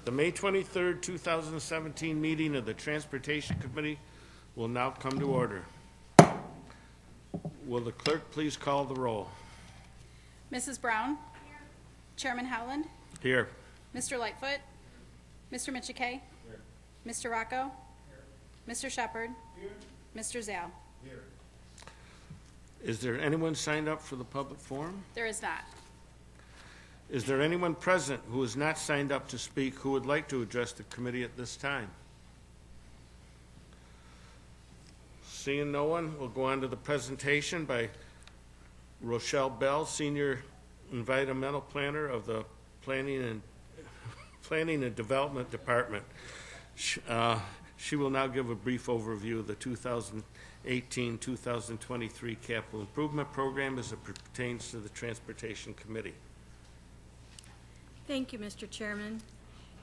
The May 23rd, 2017 meeting of the Transportation Committee will now come to order. Will the clerk please call the roll? Mrs. Brown? Here. Chairman Howland? Here. Mr. Lightfoot? Mr. Michikay? Here. Mr. Rocco? Here. Mr. Shepard? Here. Mr. Zhao? Here. Is there anyone signed up for the public forum? There is not. Is there anyone present who is not signed up to speak who would like to address the committee at this time? Seeing no one, we'll go on to the presentation by Rochelle Bell, Senior Environmental Planner of the Planning and Development Department. She will now give a brief overview of the 2018-2023 Capital Improvement Program as it pertains to the Transportation Committee. Thank you, Mr. Chairman.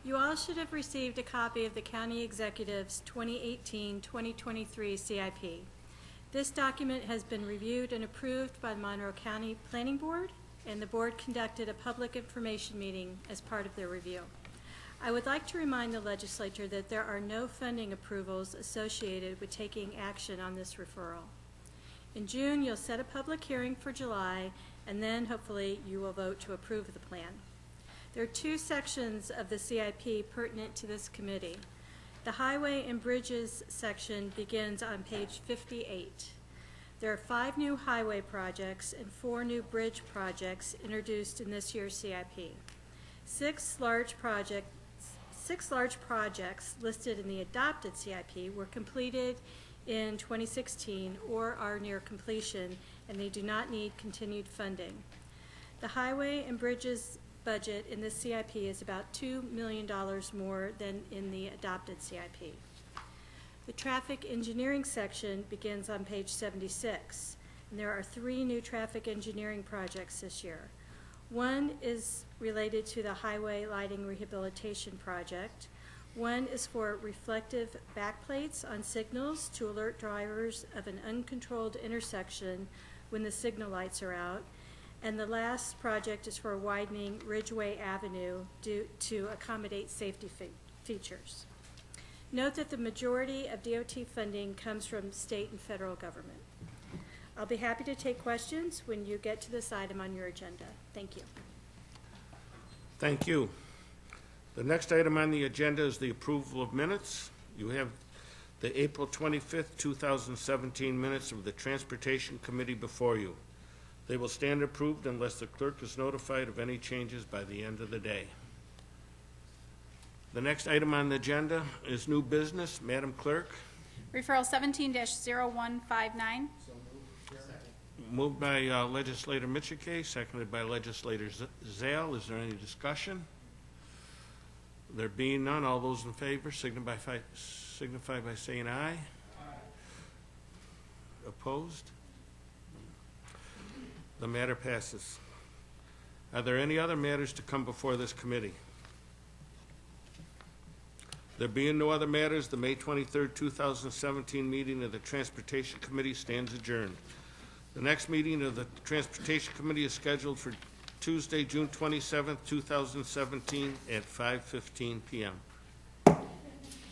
You all should have received a copy of the County Executive's 2018-2023 CIP. This document has been reviewed and approved by the Monroe County Planning Board, and the board conducted a public information meeting as part of their review. I would like to remind the legislature that there are no funding approvals associated with taking action on this referral. In June, you'll set a public hearing for July, and then hopefully you will vote to approve the plan. There are two sections of the CIP pertinent to this committee. The Highway and Bridges section begins on page 58. There are 5 new highway projects and 4 new bridge projects introduced in this year's CIP. 6 large projects listed in the adopted CIP were completed in 2016 or are near completion, and they do not need continued funding. The Highway and Bridges budget in this CIP is about $2 million more than in the adopted CIP. The traffic engineering section begins on page 76, and there are 3 new traffic engineering projects this year. One is related to the highway lighting rehabilitation project. One is for reflective backplates on signals to alert drivers of an uncontrolled intersection when the signal lights are out. And the last project is for widening Ridgeway Avenue to accommodate safety features. Note that the majority of DOT funding comes from state and federal government. I'll be happy to take questions when you get to this item on your agenda. Thank you. Thank you. The next item on the agenda is the approval of minutes. You have the April 25th, 2017 minutes of the Transportation Committee before you. They will stand approved unless the clerk is notified of any changes by the end of the day. The next item on the agenda is new business. Madam Clerk. Referral 17-0159. Moved by Legislator Michikay, seconded by Legislator Zale. Is there any discussion? There being none, all those in favor signify by saying aye. Opposed? The matter passes. Are there any other matters to come before this committee? There being no other matters, the May 23rd, 2017 meeting of the Transportation Committee stands adjourned. The next meeting of the Transportation Committee is scheduled for Tuesday, June 27th, 2017 at 5:15 p.m.